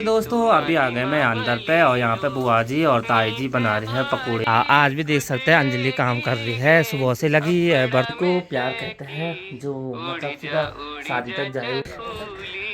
दोस्तों अभी आ गए मैं अंदर पे और यहाँ पे बुआ जी और ताई जी बना रही है पकौड़े। आज भी देख सकते हैं अंजलि काम कर रही है, सुबह से लगी है। बर्त को प्यार कहते हैं जो मतलब सीधा शादी तक जाए।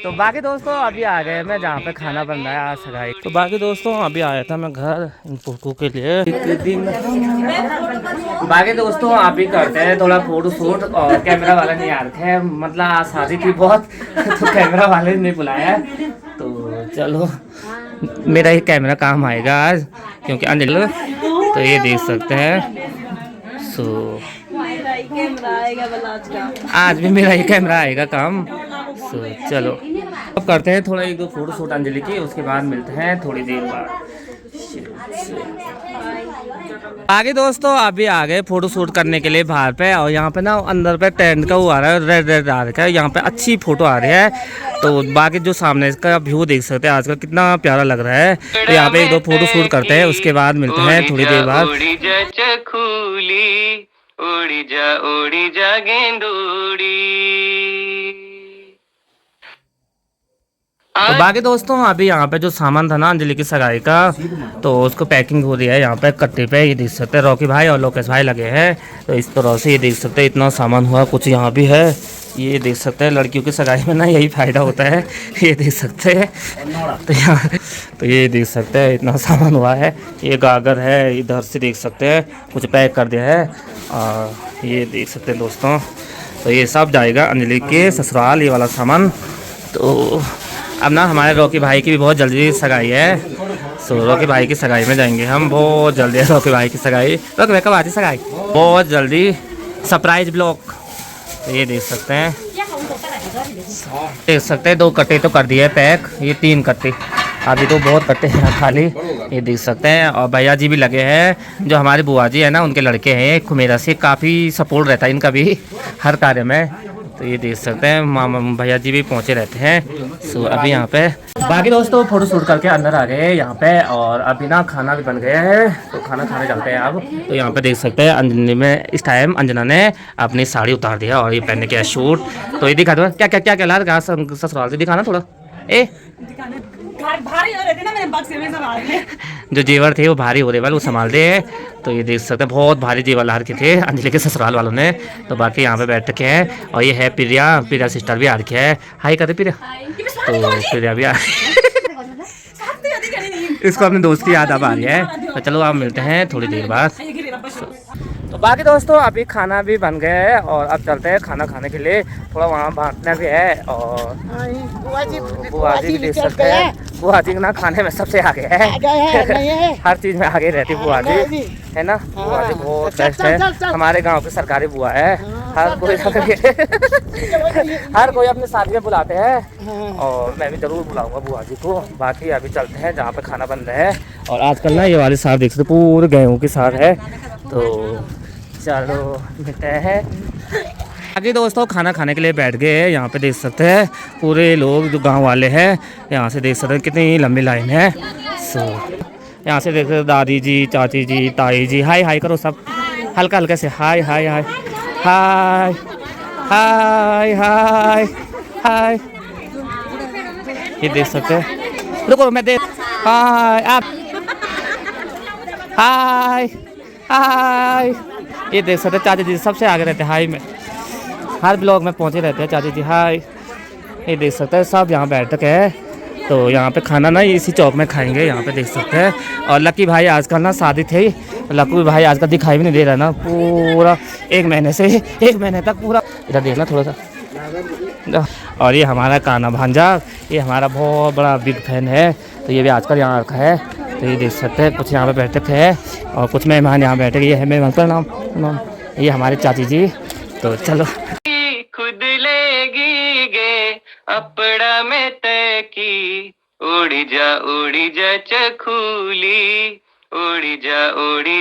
तो बाकी दोस्तों अभी आ गए मैं जहाँ पे खाना बन रहा है आज सगाई। तो बाकी दोस्तों अभी आया था मैं घर इन पुरखों के लिए एक दिन। बाकी दोस्तों अभी करते हैं थोड़ा फोटो शूट और कैमरा वाला नहीं आ रखा है, मतलब आज शादी थी बहुत तो कैमरा वाले ने बुलाया। तो चलो मेरा ही कैमरा काम आएगा आज क्योंकि अंजलि तो ये देख सकते हैं। सो आज भी मेरा ही कैमरा आएगा काम। सो चलो अब करते हैं थोड़ा एक दो फोटो शूट अंजलि की, उसके बाद मिलते हैं थोड़ी देर बाद। आगे दोस्तों अभी आ गए फोटो शूट करने के लिए बाहर पे, और यहाँ पे ना अंदर पे टेंट का वो आ रहा है, रेड रेड आ रहा है, यहाँ पे अच्छी फोटो आ रही है। तो बाकी जो सामने इसका व्यू देख सकते हैं आज का कितना प्यारा लग रहा है। तो यहाँ पे एक दो फोटो शूट करते हैं, उसके बाद मिलते हैं थोड़ी देर बाद। उड़ी जा गेंदूड़ी। तो बाकी दोस्तों अभी यहाँ पे जो सामान था ना अंजलि की सगाई का, तो उसको पैकिंग हो रही है यहाँ पे कट्टे पे। ये देख सकते हैं रॉकी भाई और लोकेश भाई लगे हैं। तो इस तरह से ये देख सकते हैं इतना सामान हुआ, कुछ यहाँ भी है। ये देख सकते हैं लड़कियों की सगाई में ना यही फ़ायदा होता है। ये देख सकते हैं तो ये देख सकते हैं इतना सामान हुआ है। ये गागर है, इधर से देख सकते हैं कुछ पैक कर दिया है। और ये देख सकते हैं दोस्तों, तो ये सब जाएगा अंजलि के ससुराल, ये वाला सामान। तो अब ना हमारे रॉकी भाई की भी बहुत जल्दी सगाई है। सो रॉकी भाई की सगाई में जाएंगे हम बहुत जल्दी। है रॉकी भाई की सगाई। रॉकी भाई कब आती सगाई? बहुत जल्दी, सरप्राइज ब्लॉग। तो ये देख सकते हैं, देख सकते हैं 2 कट्टे तो कर दिए पैक, ये 3 कट्टे, अभी तो बहुत कट्टे हैं खाली। ये देख सकते हैं और भैया जी भी लगे हैं, जो हमारी बुआ जी है ना उनके लड़के हैं खुमेरा से, काफ़ी सपोर्ट रहता है इनका भी हर कार्य में। तो ये देख सकते हैं मामा भैया जी भी पहुंचे रहते हैं। सो अभी यहाँ पे बाकी दोस्तों फोटो शूट करके अंदर आ गए यहाँ पे, और अभी ना खाना भी बन गया है तो खाना खाने चलते हैं अब। तो यहाँ पे देख सकते हैं अंजलि में इस टाइम अंजना ने अपनी साड़ी उतार दिया और ये पहनने के शूट। तो ये दिखा दो क्या क्या क्या क्या ला रहा ससुराल से, दिखाना थोड़ा। भारी हो रहे थे ना मेरे बक्से में सब आ गए। जो जेवर थे वो भारी हो रहे वाले वो संभाल दे। तो ये देख सकते हैं बहुत भारी जेवर ला रखे थे अंजलि के ससुराल वालों ने। तो बाकी यहाँ पे बैठ के हैं, और ये है प्रिया सिस्टर भी आ रखी है। हाई करते प्रिया। तो प्रिया भी आ इसको अपने दोस्त की याद अब आ रही है। तो चलो आप मिलते हैं थोड़ी देर बाद। तो बाकी दोस्तों अभी खाना भी बन गया है और अब चलते हैं खाना खाने के लिए। थोड़ा वहाँ बांटना भी है, और बुआ जी भी देख सकते हैं। बुआ जी ना खाने में सबसे आगे है, हर चीज़ में आगे रहती बुआ जी, है ना। बुआ जी बहुत बेस्ट है, हमारे गांव की सरकारी बुआ है। हर कोई हर कोई अपनी शादी में बुलाते हैं, और मैं भी जरूर बुलाऊंगा बुआ जी को। बाकी अभी चलते हैं जहाँ पे खाना बन रहा है। और आजकल ना ये वाली साग देख सकते पूरे गेहूँ की साग है। तो चलो मिलते हैं आगे। दोस्तों खाना खाने के लिए बैठ गए हैं, यहाँ पे देख सकते हैं पूरे लोग जो गांव वाले हैं। यहाँ से देख सकते हैं कितनी लंबी लाइन है। सो यहाँ से देख सकते हैं दादी जी, चाची जी, ताई जी। हाय हाय करो सब, हल्का हल्का से हाय हाय हाय हाय हाय हाय हाय। ये देख सकते हैं, रुको मैं देख, हाय आप, हाय हाय। ये देख सकते हैं चाचा जी सबसे आगे रहते हैं हाई में, हर ब्लॉग में पहुंचे रहते हैं चाचा जी हाय। ये देख सकते हैं सब यहाँ बैठक है। तो यहाँ पे खाना ना इसी चौक में खाएंगे, यहाँ पे देख सकते हैं। और लकी भाई आजकल ना शादी थी, लकी भाई आजकल दिखाई भी नहीं दे रहा ना पूरा 1 महीने से, 1 महीने तक पूरा। इधर देखना थोड़ा सा। और ये हमारा काना भांजा, ये हमारा बहुत बड़ा बिग फैन है। तो ये भी आजकल यहाँ रखा है। तो ये देख सकते हैं कुछ यहाँ पे बैठक है और कुछ मेहमान यहाँ बैठे। ये है मेहमान का नाम, ये हमारे चाची जी। तो चलो खुद लेगी गे अपड़ा में तकी, उड़ी जा चखूली, उड़ी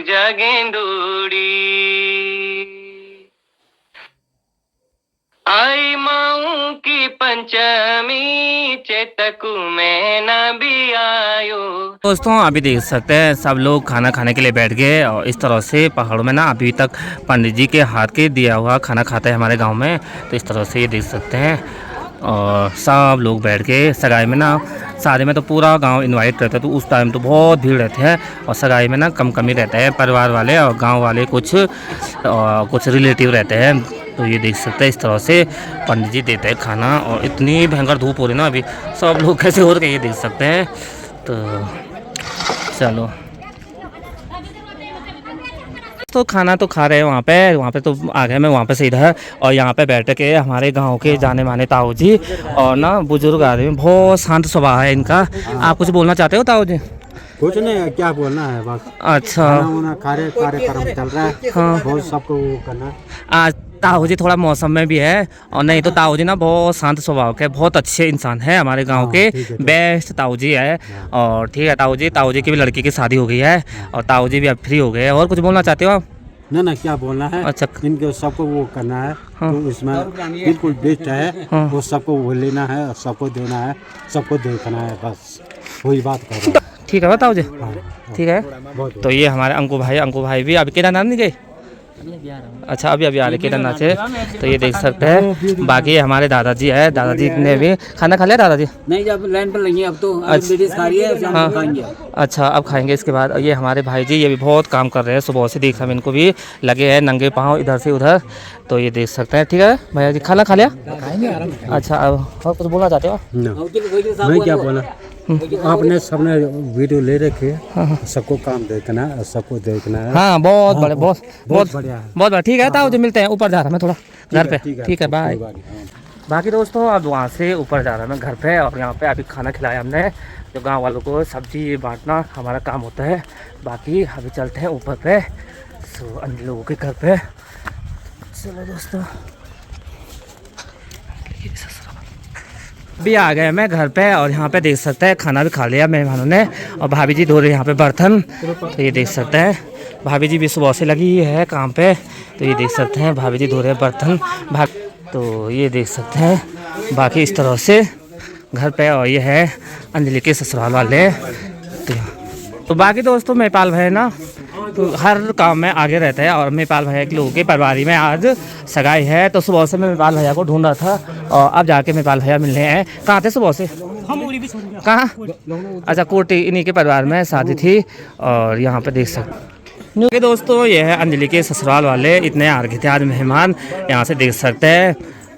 जा गेंदूड़ी। आई माऊ की पंचमी चेतकू में न भी आयो। दोस्तों अभी देख सकते हैं सब लोग खाना खाने के लिए बैठ गए, और इस तरह से पहाड़ों में ना अभी तक पंडित जी के हाथ के दिया हुआ खाना खाता है हमारे गांव में। तो इस तरह से ये देख सकते हैं और सब लोग बैठ के सगाई में ना, शादी में तो पूरा गांव इनवाइट रहता है, तो उस टाइम तो बहुत भीड़ रहती है, और सगाई में ना कम ही रहते हैं, परिवार वाले और गांव वाले कुछ रिलेटिव रहते हैं। तो ये देख सकते हैं इस तरह से पंडित जी देते हैं खाना, और इतनी भयंकर धूप हो रही ना अभी, सब लोग कैसे हो रहे ये देख सकते हैं। तो चलो तो खाना तो खा रहे हैं वहाँ पे तो आ गए मैं वहाँ पे से इधर, और यहाँ पे बैठ के हमारे गांव के जाने माने ताऊ जी और ना बुजुर्ग आदमी, बहुत शांत स्वभाव है इनका। आप कुछ बोलना चाहते हो ताऊ जी? कुछ नहीं, क्या बोलना है बस। अच्छा, कार्यक्रम चल रहा है। हाँ, बहुत सबको वो करना। आज ताऊ जी थोड़ा मौसम में भी है, और नहीं तो ताऊ जी ना बहुत शांत स्वभाव के बहुत अच्छे इंसान है, हमारे गांव के बेस्ट ताऊ जी है। और ठीक है ताऊ जी की भी लड़की की शादी हो गई है, और ताऊ जी भी अब फ्री हो गए हैं। और कुछ बोलना चाहते हो आप? ना क्या बोलना है। अच्छा, इनके सबको वो करना है। हाँ, तो इसमें बिल्कुल बेस्ट है। हाँ, वो सबको वो लेना है, सबको देना है, सबको देखना है, बस वही बात कर रहा है। ठीक है ताऊ जी, हाँ, ठीक है। तो ये हमारे अंकु भाई भी अभी केदारनाथ नहीं गए? अच्छा, अभी आ रहे केदारनाथ से। तो ये देख सकते हैं। बाकी हमारे दादाजी है, दादाजी ने भी खाना खा लिया दादाजी? नहीं, जब लाइन पर लगी अब तो लेडीज खा रही है, हाँ, खाएंगे। अच्छा, अब खाएंगे इसके बाद। ये हमारे भाई जी, ये भी बहुत काम कर रहे हैं, सुबह से देख रहे हैं, इनको भी लगे हैं नंगे पाँव इधर से उधर। तो ये देख सकते हैं। ठीक है भैया जी, खाना खा लिया? अच्छा, अब और कुछ बोलना चाहते हो? मैं क्या बोला, आपने सबने वीडियो ले रखे, सबको काम देखना है, सबको देखना है। हाँ, बहुत बढ़िया, बहुत बढ़िया है, बहुत बढ़िया। ठीक है ताऊ जी, मिलते हैं। ऊपर जा रहा मैं थोड़ा घर पे। ठीक है, बाय। हाँ। बाकी दोस्तों अब वहाँ से ऊपर जा रहा मैं घर पे, और यहाँ पे अभी खाना खिलाया हमने, जो गांव वालों को सब्जी बांटना हमारा काम होता है। बाकी अभी चलते हैं ऊपर पे, अन्य लोगों के घर पे। चलो दोस्तों, अभी आ गए मैं घर पे, और यहाँ पे देख सकते हैं खाना भी खा लिया मेहमानों ने, और भाभी जी धो रहे यहाँ पे बर्तन। तो ये देख सकते हैं भाभी जी भी सुबह से लगी है काम पे। तो ये देख सकते हैं भाभी जी धो रहे हैं बर्तन। तो ये देख सकते हैं बाकी इस तरह से घर पे। और ये है अंजलि के ससुराल वाले। तो बाकी दोस्तों मेपाल भाई ना तो हर काम में आगे रहता है, और मेपाल भैया के लोगों के परिवार में आज सगाई है। तो सुबह से मैं मेपाल भैया को ढूंढ रहा था, और अब जाके मेपाल भैया मिलने हैं। कहाँ थे सुबह से? कहाँ? अच्छा, कोटी, इन्हीं के परिवार में शादी थी। और यहाँ पे देख सकते दोस्तों, ये है अंजलि के ससुराल वाले, इतने आ रखे थे आज मेहमान, यहाँ से देख सकते हैं।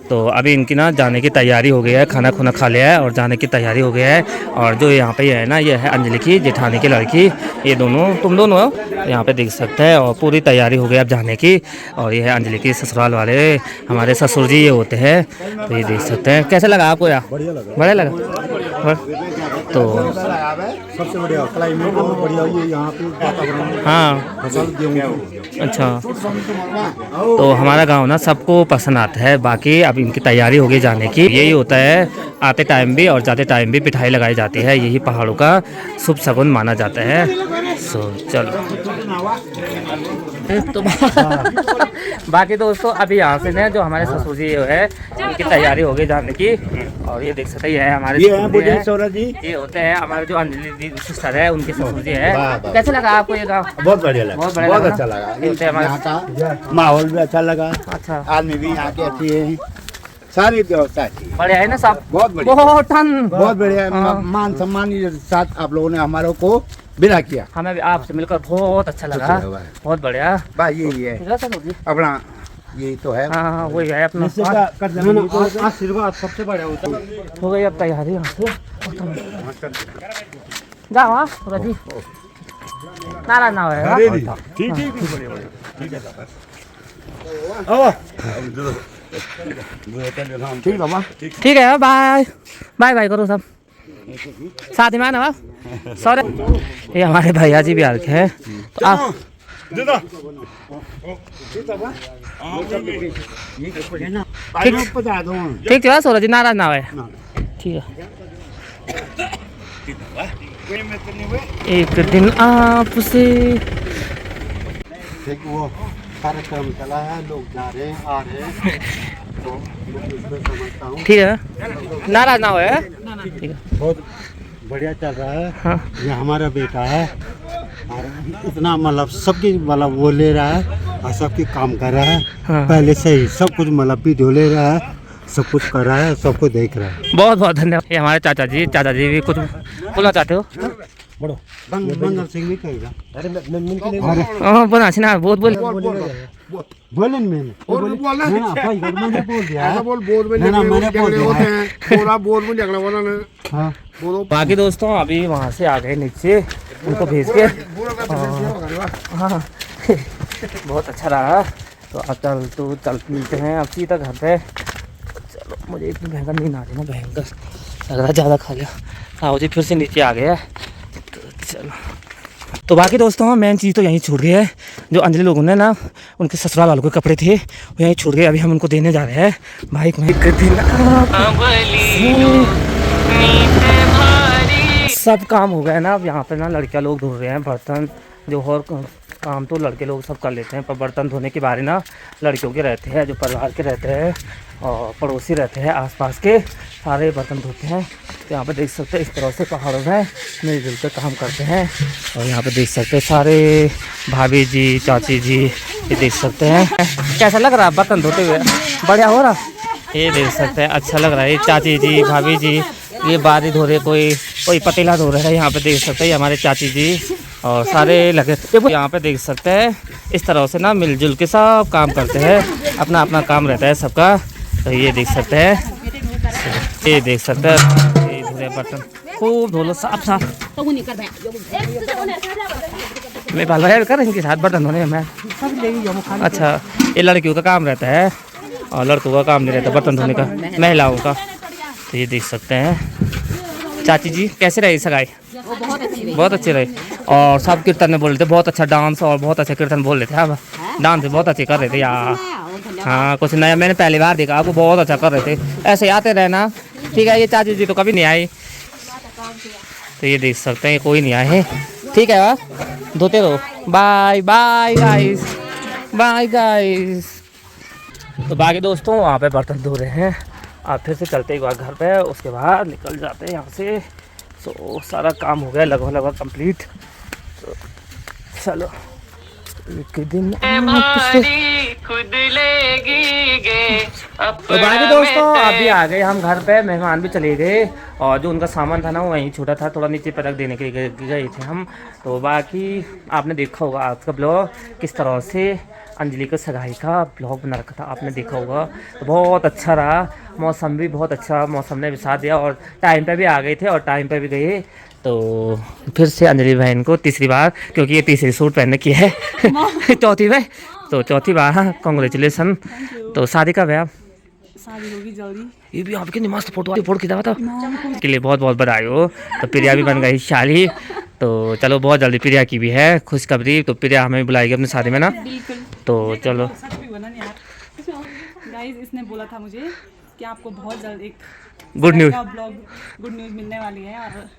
तो अभी इनकी ना जाने की तैयारी हो गई है, खाना खुना खा लिया है और जाने की तैयारी हो गई है। और जो यहाँ पे है ना, ये है अंजलि की जेठानी की लड़की, ये दोनों, तुम दोनों हो यहाँ पे देख सकते हैं। और पूरी तैयारी हो गई अब जाने की। और ये है अंजलि के ससुराल वाले, हमारे ससुर जी ये होते हैं। तो ये देख सकते हैं। कैसा लगा आपको यार? बढ़िया लगा। तो सबसे बढ़िया क्लाइमेट बढ़िया है यहाँ पे, वातावरण। हाँ, फसल गेहूं। अच्छा, तो हमारा गांव ना सबको पसंद आता है। बाकी अब इनकी तैयारी हो गई जाने की। यही होता है, आते टाइम भी और जाते टाइम भी पिठाई लगाई जाती है, यही पहाड़ों का शुभ शगुन माना जाता है। सो चलो तो बाकी दोस्तों अभी यहाँ से ना जो हमारे ससुर जी है, इनकी तैयारी हो गई जाने की। और ये देख सकते हैं, ये है हमारे ससुर जी, ये होते हैं हमारे जो अंजलि सिस्टर है, उनके ससुर जी है। कैसे लगा आपको ये गाँव? बहुत बढ़िया लगा, बहुत अच्छा लगा। ये होते हैं हमारे, माहौल भी अच्छा लगा। अच्छा, आदमी भी यहाँ के अच्छी है, सारी व्यवस्था अच्छी है। बढ़िया है ना सब? बहुत बढ़िया, बहुत बढ़िया। हाँ। मान सम्मान के साथ आप लोगों ने हमारे को विदा किया। हमें भी आपसे मिलकर बहुत अच्छा लगा, बहुत बढ़िया। बस यही है अपना, यही तो है। हाँ, वही है अपना आशीर्वाद सबसे बड़ा होता है। हो गई अब तैयारी यहाँ से। जाओ हाँ जी, नाराज ना होगा। ठीक ठीक है, बाय बाय बाय करो सब साथ में आना। सॉरी, ये हमारे भैया जी भी आ रखे हैं। तो आप ठीक है सूरज जी, नाराज ना है। ठीक है, एक दिन आपसे वो कार्यक्रम चला है, लोग जा रहे हैं, आ रहे हैं, तो समझता हूँ। ठीक है, नाराज ना है। ठीक है, बहुत बढ़िया चल रहा है। हाँ, ये हमारा बेटा है, और इतना मतलब सबकी मतलब वो ले रहा है, और सबकी काम कर रहा है। हाँ। पहले से ही सब कुछ मतलब वीडियो ले रहा है, सब कुछ कर रहा है, सब कुछ देख रहा है। बहुत बहुत धन्यवाद। ये हमारे चाचा जी भी कुछ बोलना चाहते हो? बंगाल सिंह भी कहेगा। हाँ बना ना बहुत बोल बोले मैंने बोल दिया हाँ। बाकी दोस्तों अभी वहाँ से आ गए नीचे उनको भेज के। हाँ बहुत अच्छा रहा। तो अब चल मिलते हैं अब सीधा घर पे। चलो मुझे इतनी भयंकर नींद आ रही ना, भयंकर लग रहा है ज़्यादा खा लिया। हाँ जी फिर से नीचे आ गया। तो चलो तो बाकी दोस्तों मेन चीज़ तो यहीं छूट गई है। जो अंजलि लोगों ने ना उनके ससुराल वालों के कपड़े थे वो यहीं छूट गए। अभी हम उनको देने जा रहे हैं। भाई सब काम हो गया ना। अब यहाँ पे ना लड़कियाँ लोग धो रहे हैं बर्तन। जो और काम तो लड़के लोग सब कर लेते हैं, पर बर्तन धोने की बारी ना लड़कियों के रहते हैं। जो परिवार के रहते हैं और पड़ोसी रहते हैं आसपास के, सारे बर्तन धोते हैं। तो यहाँ पे देख सकते हैं इस तरह से पहाड़ों में मिलजुल कर काम करते हैं। और यहाँ पे देख सकते हैं सारे भाभी जी चाची जी, ये देख सकते हैं। कैसा लग रहा है बर्तन धोते हुए? बढ़िया हो रहा? ये देख सकते हैं अच्छा लग रहा है। चाची जी भाभी जी ये बारी धो रहे, कोई पतीला धो रहा है। यहाँ पे देख सकते हैं हमारे चाची जी और सारे लगे। यहाँ पे देख सकते हैं इस तरह से ना मिलजुल के सब काम करते हैं। अपना अपना काम रहता है सबका। तो ये देख सकते हैं, ये देख सकते हैं ये धो रहे बर्तन। खूब धो लो साफ साफ। मैं बाल भाई कर इनके साथ बर्तन धोने में। अच्छा ये लड़कियों का काम रहता है और लड़कों का काम नहीं रहता बर्तन धोने का, महिलाओं का। तो ये देख सकते हैं। चाची जी कैसे रही सगाई? बहुत अच्छी रही। और सब कीर्तन में बोल रहे थे, बहुत अच्छा डांस और बहुत अच्छा कीर्तन बोल रहे थे। अब डांस बहुत अच्छे कर रहे थे यार। हाँ कुछ नया मैंने पहली बार देखा, आपको बहुत अच्छा कर रहे थे। ऐसे आते रहना ठीक है। ये चाची जी तो कभी नहीं आई। तो ये देख सकते हैं कोई नहीं आए। ठीक है यार धोते रहो। Bye bye guys, bye guys. तो बाकी दोस्तों वहाँ पे बर्तन धो रहे हैं। आप फिर से चलते एक बार घर पे, उसके बाद निकल जाते हैं यहाँ से। सो सारा काम हो गया लगभग कंप्लीट। तो चलो एक दिन खुद लेगी गे। तो बाकी दोस्तों अभी आ गए हम घर पे, मेहमान भी चले गए और जो उनका सामान था ना वो वहीं छोटा था, थोड़ा नीचे पे रख देने के लिए गए थे हम। तो बाकी आपने देखा होगा आज का ब्लॉग किस तरह से अंजलि का सगाई का ब्लॉग बना रखा था, आपने देखा होगा। तो बहुत अच्छा रहा, मौसम भी बहुत अच्छा, मौसम ने भी साथ दिया और टाइम पे भी आ गए थे और टाइम पे भी गए। तो फिर से अंजलि बहन को तीसरी बार, क्योंकि ये तीसरी सूट पहनने की है चौथी बार, तो चौथी बार कॉन्ग्रेचुलेसन। तो शादी कब है आप? शादी होगी जल्दी। ये भी आपकी मस्त फोटो खिंचा था के लिए बहुत बहुत बधाई हो। तो प्रिया भी बन गई शाली। तो चलो बहुत जल्दी प्रिया की भी है खुशखबरी। तो प्रिया हमें बुलाएगी अपनी शादी में ना। तो चलो गाइस इसने बोला था मुझे कि आपको बहुत जल्द एक गुड न्यूज़ मिलने वाली है और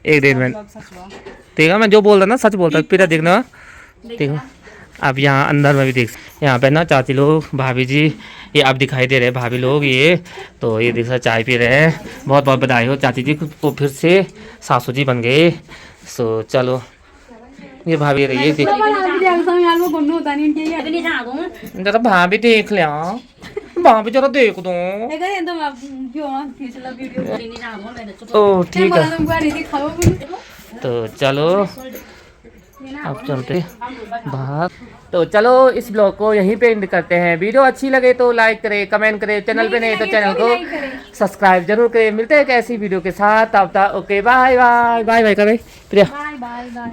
एक दिन में। ठीक है मैं जो बोल रहा ना सच बोलता प्रिया देखना। ठीक है अब यहाँ अंदर में भी देख, यहाँ पे ना चाची लोग भाभी जी ये अब दिखाई दे रहे हैं भाभी लोग ये। तो ये देख चाय पी रहे हैं। बहुत बहुत बधाई हो चाची जी को, फिर से सासू जी बन गए। सो चलो ये भाभी रही है जरा भाभी देख लिया, भाभी जरा देख दो। ओ ठीक है तो चलो अब चलते बाहर। तो चलो इस ब्लॉग को यहीं पे एंड करते हैं। वीडियो अच्छी लगे तो लाइक करें, कमेंट करें, चैनल पे नहीं तो चैनल को सब्सक्राइब जरूर करें। मिलते हैं एक ऐसी वीडियो के साथ, तब तक okay bye bye bye bye करें Priya. Bye bye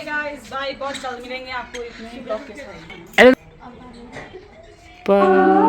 guys, bye. बहुत जल्द मिलेंगे आपको एक नए ब्लॉग के साथ। बाय।